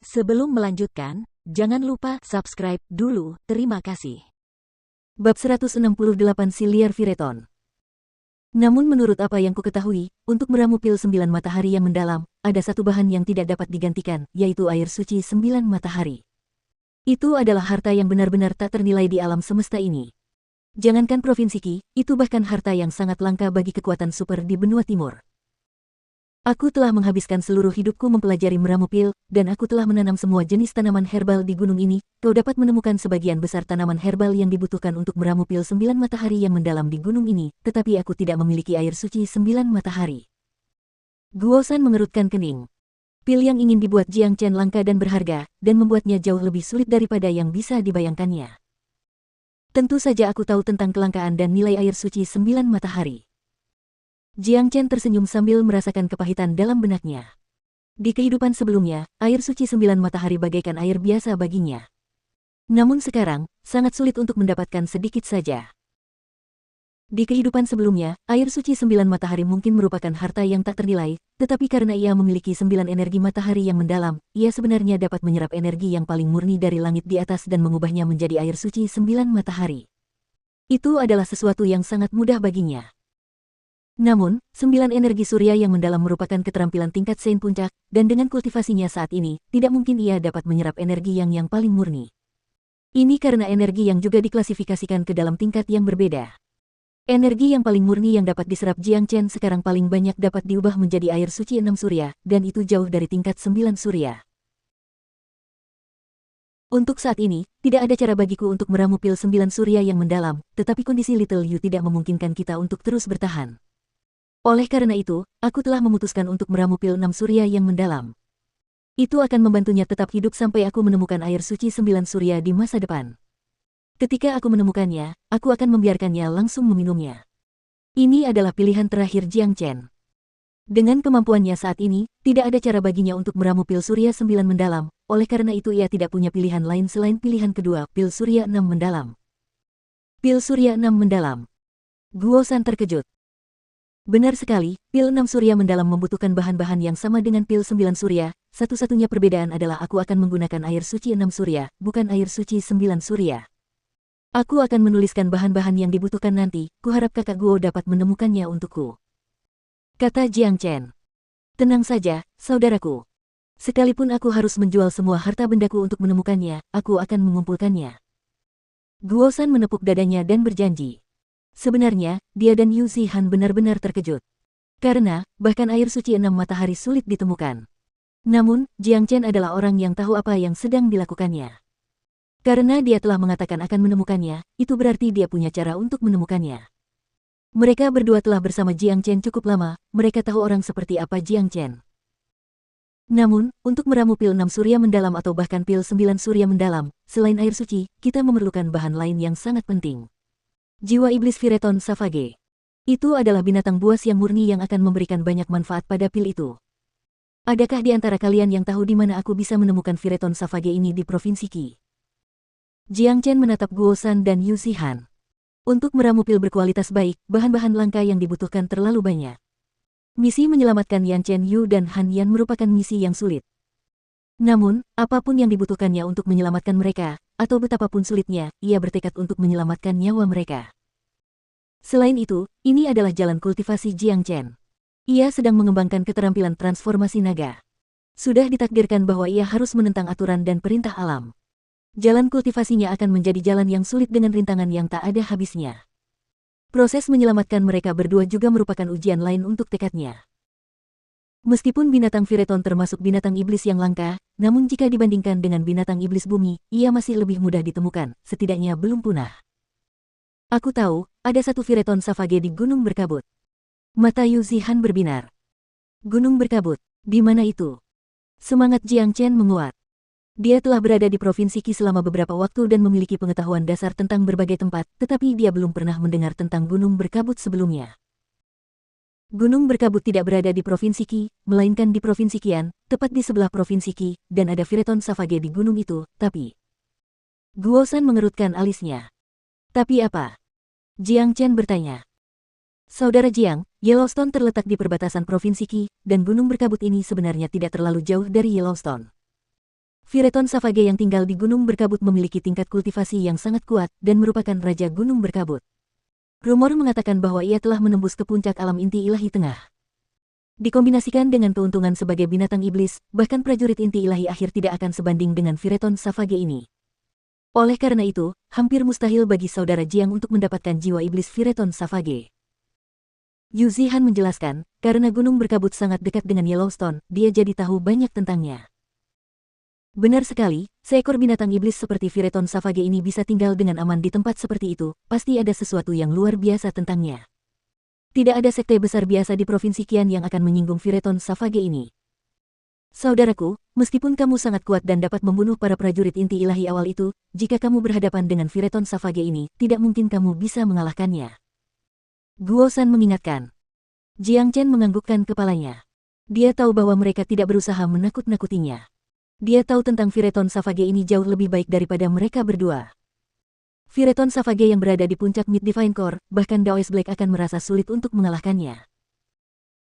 Sebelum melanjutkan, jangan lupa subscribe dulu, terima kasih. Bab 168 Si Liar Fireton. Namun menurut apa yang kuketahui, untuk meramu pil 9 matahari yang mendalam, ada satu bahan yang tidak dapat digantikan, yaitu air suci 9 matahari. Itu adalah harta yang benar-benar tak ternilai di alam semesta ini. Jangankan provinsi Qi, itu bahkan harta yang sangat langka bagi kekuatan super di benua timur. Aku telah menghabiskan seluruh hidupku mempelajari meramu pil, dan aku telah menanam semua jenis tanaman herbal di gunung ini. Kau dapat menemukan sebagian besar tanaman herbal yang dibutuhkan untuk meramu pil 9 matahari yang mendalam di gunung ini, tetapi aku tidak memiliki air suci 9 matahari. Guosan mengerutkan kening. Pil yang ingin dibuat Jiang Chen langka dan berharga, dan membuatnya jauh lebih sulit daripada yang bisa dibayangkannya. Tentu saja aku tahu tentang kelangkaan dan nilai air suci 9 matahari. Jiang Chen tersenyum sambil merasakan kepahitan dalam benaknya. Di kehidupan sebelumnya, air suci 9 matahari bagaikan air biasa baginya. Namun sekarang, sangat sulit untuk mendapatkan sedikit saja. Di kehidupan sebelumnya, air suci 9 matahari mungkin merupakan harta yang tak ternilai, tetapi karena ia memiliki 9 energi matahari yang mendalam, ia sebenarnya dapat menyerap energi yang paling murni dari langit di atas dan mengubahnya menjadi air suci 9 matahari. Itu adalah sesuatu yang sangat mudah baginya. Namun, 9 energi surya yang mendalam merupakan keterampilan tingkat Sein puncak, dan dengan kultivasinya saat ini, tidak mungkin ia dapat menyerap energi yang paling murni. Ini karena energi yang juga diklasifikasikan ke dalam tingkat yang berbeda. Energi yang paling murni yang dapat diserap Jiang Chen sekarang paling banyak dapat diubah menjadi air suci 6 surya, dan itu jauh dari tingkat 9 surya. Untuk saat ini, tidak ada cara bagiku untuk meramu pil 9 surya yang mendalam, tetapi kondisi Little Yu tidak memungkinkan kita untuk terus bertahan. Oleh karena itu, aku telah memutuskan untuk meramu pil 6 surya yang mendalam. Itu akan membantunya tetap hidup sampai aku menemukan air suci 9 surya di masa depan. Ketika aku menemukannya, aku akan membiarkannya langsung meminumnya. Ini adalah pilihan terakhir Jiang Chen. Dengan kemampuannya saat ini, tidak ada cara baginya untuk meramu pil surya 9 mendalam, oleh karena itu ia tidak punya pilihan lain selain pilihan kedua, pil surya 6 mendalam. Pil surya 6 mendalam. Guosan terkejut. Benar sekali, pil 6 surya mendalam membutuhkan bahan-bahan yang sama dengan pil 9 surya, satu-satunya perbedaan adalah aku akan menggunakan air suci 6 surya, bukan air suci 9 surya. Aku akan menuliskan bahan-bahan yang dibutuhkan nanti, kuharap kakak Guo dapat menemukannya untukku. Kata Jiang Chen. Tenang saja, saudaraku. Sekalipun aku harus menjual semua harta bendaku untuk menemukannya, aku akan mengumpulkannya. Guosan menepuk dadanya dan berjanji. Sebenarnya, dia dan Yu Zihan benar-benar terkejut. Karena, bahkan air suci 6 matahari sulit ditemukan. Namun, Jiang Chen adalah orang yang tahu apa yang sedang dilakukannya. Karena dia telah mengatakan akan menemukannya, itu berarti dia punya cara untuk menemukannya. Mereka berdua telah bersama Jiang Chen cukup lama, mereka tahu orang seperti apa Jiang Chen. Namun, untuk meramu pil 6 surya mendalam atau bahkan pil 9 surya mendalam, selain air suci, kita memerlukan bahan lain yang sangat penting. Jiwa iblis Fireton Savage. Itu adalah binatang buas yang murni yang akan memberikan banyak manfaat pada pil itu. Adakah di antara kalian yang tahu di mana aku bisa menemukan Fireton Savage ini di Provinsi Qi? Jiang Chen menatap Guosan dan Yu Zihan. Untuk meramu pil berkualitas baik, bahan-bahan langka yang dibutuhkan terlalu banyak. Misi menyelamatkan Yan Chen Yu dan Han Yan merupakan misi yang sulit. Namun, apapun yang dibutuhkannya untuk menyelamatkan mereka, atau betapapun sulitnya, ia bertekad untuk menyelamatkan nyawa mereka. Selain itu, ini adalah jalan kultivasi Jiang Chen. Ia sedang mengembangkan keterampilan transformasi naga. Sudah ditakdirkan bahwa ia harus menentang aturan dan perintah alam. Jalan kultivasinya akan menjadi jalan yang sulit dengan rintangan yang tak ada habisnya. Proses menyelamatkan mereka berdua juga merupakan ujian lain untuk tekadnya. Meskipun binatang Fireton termasuk binatang iblis yang langka, namun jika dibandingkan dengan binatang iblis bumi, ia masih lebih mudah ditemukan, setidaknya belum punah. Aku tahu, ada satu Fireton Savage di Gunung Berkabut. Mata Yu Zihan berbinar. Gunung Berkabut, di mana itu? Semangat Jiang Chen menguat. Dia telah berada di Provinsi Qi selama beberapa waktu dan memiliki pengetahuan dasar tentang berbagai tempat, tetapi dia belum pernah mendengar tentang Gunung Berkabut sebelumnya. Gunung Berkabut tidak berada di Provinsi Qi, melainkan di Provinsi Qian, tepat di sebelah Provinsi Qi, dan ada Fireton Savage di gunung itu, tapi... Guosan mengerutkan alisnya. Tapi apa? Jiang Chen bertanya. Saudara Jiang, Yellowstone terletak di perbatasan Provinsi Qi, dan Gunung Berkabut ini sebenarnya tidak terlalu jauh dari Yellowstone. Fireton Savage yang tinggal di Gunung Berkabut memiliki tingkat kultivasi yang sangat kuat dan merupakan Raja Gunung Berkabut. Rumor mengatakan bahwa ia telah menembus ke puncak alam inti ilahi tengah. Dikombinasikan dengan keuntungan sebagai binatang iblis, bahkan prajurit inti ilahi akhir tidak akan sebanding dengan Fireton Savage ini. Oleh karena itu, hampir mustahil bagi saudara Jiang untuk mendapatkan jiwa iblis Fireton Savage. Yu Zihan menjelaskan, karena Gunung Berkabut sangat dekat dengan Yellowstone, dia jadi tahu banyak tentangnya. Benar sekali, seekor binatang iblis seperti Fireton Savage ini bisa tinggal dengan aman di tempat seperti itu, pasti ada sesuatu yang luar biasa tentangnya. Tidak ada sekte besar biasa di Provinsi Qian yang akan menyinggung Fireton Savage ini. Saudaraku, meskipun kamu sangat kuat dan dapat membunuh para prajurit inti ilahi awal itu, jika kamu berhadapan dengan Fireton Savage ini, tidak mungkin kamu bisa mengalahkannya. Guo San mengingatkan. Jiang Chen menganggukkan kepalanya. Dia tahu bahwa mereka tidak berusaha menakut-nakutinya. Dia tahu tentang Fireton Savage ini jauh lebih baik daripada mereka berdua. Fireton Savage yang berada di puncak Mid Divine Core, bahkan Daoist Black akan merasa sulit untuk mengalahkannya.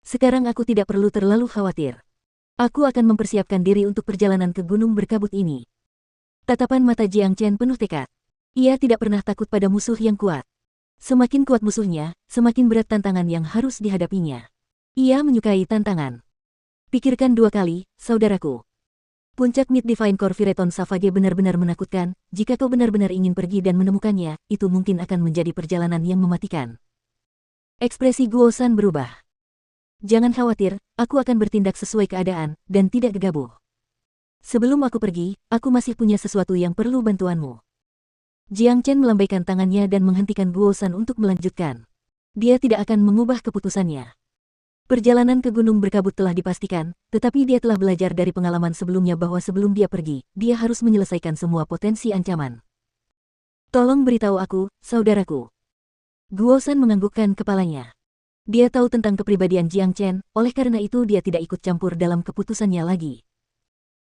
Sekarang aku tidak perlu terlalu khawatir. Aku akan mempersiapkan diri untuk perjalanan ke Gunung Berkabut ini. Tatapan mata Jiang Chen penuh tekad. Ia tidak pernah takut pada musuh yang kuat. Semakin kuat musuhnya, semakin berat tantangan yang harus dihadapinya. Ia menyukai tantangan. Pikirkan 2 kali, saudaraku. Puncak Mid Divine Core Fireton Savage benar-benar menakutkan. Jika kau benar-benar ingin pergi dan menemukannya, itu mungkin akan menjadi perjalanan yang mematikan. Ekspresi Guo San berubah. Jangan khawatir, aku akan bertindak sesuai keadaan, dan tidak gegabah. Sebelum aku pergi, aku masih punya sesuatu yang perlu bantuanmu. Jiang Chen melambaikan tangannya dan menghentikan Guo San untuk melanjutkan. Dia tidak akan mengubah keputusannya. Perjalanan ke Gunung Berkabut telah dipastikan, tetapi dia telah belajar dari pengalaman sebelumnya bahwa sebelum dia pergi, dia harus menyelesaikan semua potensi ancaman. Tolong beritahu aku, saudaraku. Guo San menganggukkan kepalanya. Dia tahu tentang kepribadian Jiang Chen, oleh karena itu dia tidak ikut campur dalam keputusannya lagi.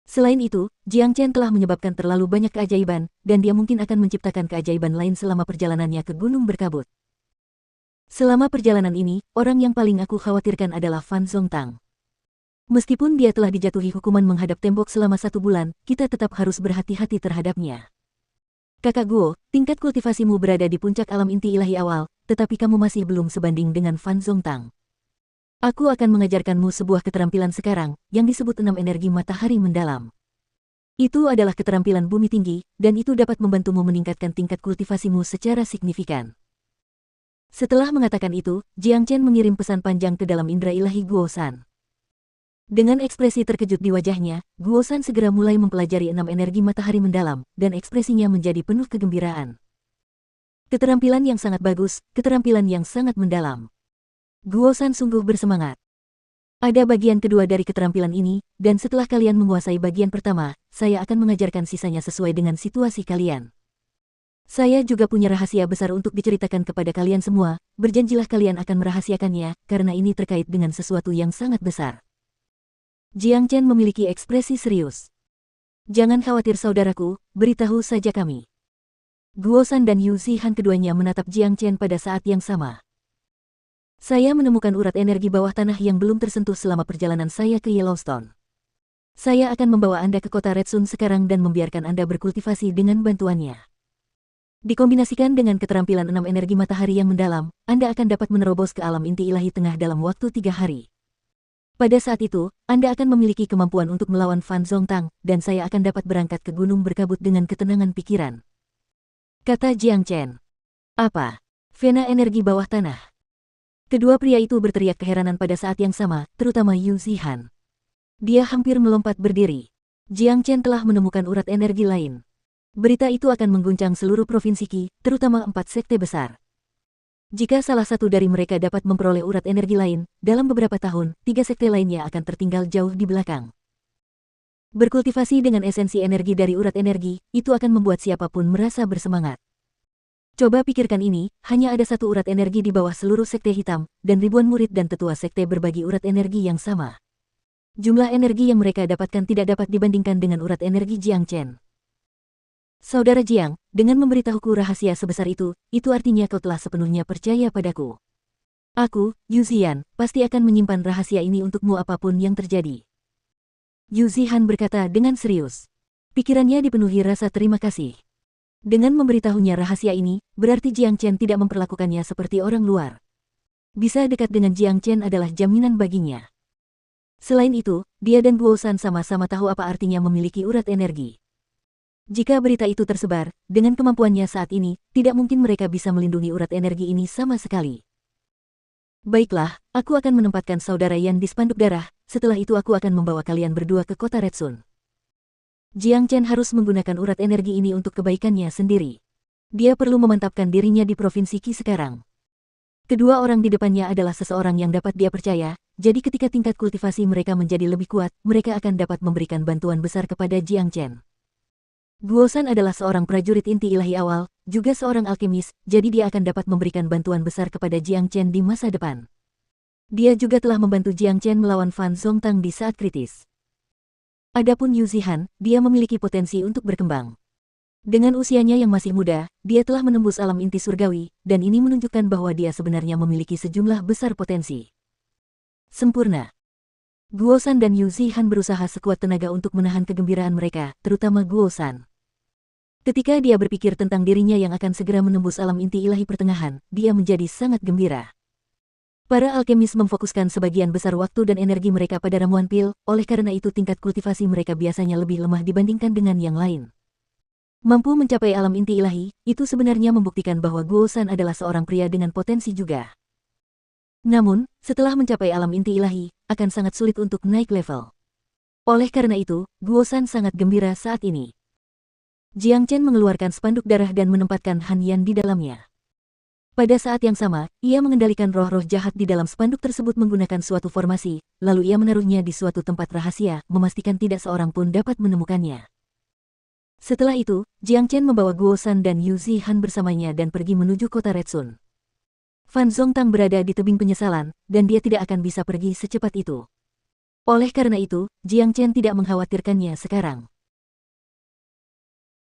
Selain itu, Jiang Chen telah menyebabkan terlalu banyak keajaiban, dan dia mungkin akan menciptakan keajaiban lain selama perjalanannya ke Gunung Berkabut. Selama perjalanan ini, orang yang paling aku khawatirkan adalah Fan Zongtang. Meskipun dia telah dijatuhi hukuman menghadap tembok selama 1 bulan, kita tetap harus berhati-hati terhadapnya. Kakak Guo, tingkat kultivasimu berada di puncak alam inti ilahi awal, tetapi kamu masih belum sebanding dengan Fan Zongtang. Aku akan mengajarkanmu sebuah keterampilan sekarang, yang disebut 6 energi matahari mendalam. Itu adalah keterampilan bumi tinggi, dan itu dapat membantumu meningkatkan tingkat kultivasimu secara signifikan. Setelah mengatakan itu, Jiang Chen mengirim pesan panjang ke dalam indera ilahi Guo San. Dengan ekspresi terkejut di wajahnya, Guo San segera mulai mempelajari 6 energi matahari mendalam, dan ekspresinya menjadi penuh kegembiraan. Keterampilan yang sangat bagus, keterampilan yang sangat mendalam. Guo San sungguh bersemangat. Ada bagian kedua dari keterampilan ini, dan setelah kalian menguasai bagian pertama, saya akan mengajarkan sisanya sesuai dengan situasi kalian. Saya juga punya rahasia besar untuk diceritakan kepada kalian semua, berjanjilah kalian akan merahasiakannya, karena ini terkait dengan sesuatu yang sangat besar. Jiang Chen memiliki ekspresi serius. Jangan khawatir saudaraku, beritahu saja kami. Guo San dan Yu Zihan keduanya menatap Jiang Chen pada saat yang sama. Saya menemukan urat energi bawah tanah yang belum tersentuh selama perjalanan saya ke Yellowstone. Saya akan membawa Anda ke kota Red Sun sekarang dan membiarkan Anda berkultivasi dengan bantuannya. Dikombinasikan dengan keterampilan 6 energi matahari yang mendalam, Anda akan dapat menerobos ke alam inti ilahi tengah dalam waktu 3 hari. Pada saat itu, Anda akan memiliki kemampuan untuk melawan Fan Zongtang, dan saya akan dapat berangkat ke Gunung Berkabut dengan ketenangan pikiran. Kata Jiang Chen. Apa? Vena energi bawah tanah. Kedua pria itu berteriak keheranan pada saat yang sama, terutama Yu Zihan. Dia hampir melompat berdiri. Jiang Chen telah menemukan urat energi lain. Berita itu akan mengguncang seluruh provinsi Qi, terutama 4 sekte besar. Jika salah satu dari mereka dapat memperoleh urat energi lain, dalam beberapa tahun, 3 sekte lainnya akan tertinggal jauh di belakang. Berkultivasi dengan esensi energi dari urat energi, itu akan membuat siapapun merasa bersemangat. Coba pikirkan ini, hanya ada 1 urat energi di bawah seluruh sekte hitam, dan ribuan murid dan tetua sekte berbagi urat energi yang sama. Jumlah energi yang mereka dapatkan tidak dapat dibandingkan dengan urat energi Jiang Chen. Saudara Jiang, dengan memberitahuku rahasia sebesar itu artinya kau telah sepenuhnya percaya padaku. Aku, Yu Zihan, pasti akan menyimpan rahasia ini untukmu apapun yang terjadi. Yu Zihan berkata dengan serius. Pikirannya dipenuhi rasa terima kasih. Dengan memberitahunya rahasia ini, berarti Jiang Chen tidak memperlakukannya seperti orang luar. Bisa dekat dengan Jiang Chen adalah jaminan baginya. Selain itu, dia dan Guo San sama-sama tahu apa artinya memiliki urat energi. Jika berita itu tersebar, dengan kemampuannya saat ini, tidak mungkin mereka bisa melindungi urat energi ini sama sekali. Baiklah, aku akan menempatkan saudara Yan di spanduk darah, setelah itu aku akan membawa kalian berdua ke kota Red Sun. Jiang Chen harus menggunakan urat energi ini untuk kebaikannya sendiri. Dia perlu memantapkan dirinya di Provinsi Qi sekarang. Kedua orang di depannya adalah seseorang yang dapat dia percaya, jadi ketika tingkat kultivasi mereka menjadi lebih kuat, mereka akan dapat memberikan bantuan besar kepada Jiang Chen. Guo San adalah seorang prajurit inti ilahi awal, juga seorang alkemis, jadi dia akan dapat memberikan bantuan besar kepada Jiang Chen di masa depan. Dia juga telah membantu Jiang Chen melawan Fan Zongtang di saat kritis. Adapun Yu Zihan, dia memiliki potensi untuk berkembang. Dengan usianya yang masih muda, dia telah menembus alam inti surgawi, dan ini menunjukkan bahwa dia sebenarnya memiliki sejumlah besar potensi. Sempurna. Guo San dan Yu Zihan berusaha sekuat tenaga untuk menahan kegembiraan mereka, terutama Guo San. Ketika dia berpikir tentang dirinya yang akan segera menembus alam inti ilahi pertengahan, dia menjadi sangat gembira. Para alkemis memfokuskan sebagian besar waktu dan energi mereka pada ramuan pil, oleh karena itu tingkat kultivasi mereka biasanya lebih lemah dibandingkan dengan yang lain. Mampu mencapai alam inti ilahi, itu sebenarnya membuktikan bahwa Guo San adalah seorang pria dengan potensi juga. Namun, setelah mencapai alam inti ilahi, akan sangat sulit untuk naik level. Oleh karena itu, Guo San sangat gembira saat ini. Jiang Chen mengeluarkan spanduk darah dan menempatkan Han Yan di dalamnya. Pada saat yang sama, ia mengendalikan roh-roh jahat di dalam spanduk tersebut menggunakan suatu formasi, lalu ia menaruhnya di suatu tempat rahasia, memastikan tidak seorang pun dapat menemukannya. Setelah itu, Jiang Chen membawa Guo San dan Yu Zihan bersamanya dan pergi menuju kota Red Sun. Fan Zongtang berada di tebing penyesalan, dan dia tidak akan bisa pergi secepat itu. Oleh karena itu, Jiang Chen tidak mengkhawatirkannya sekarang.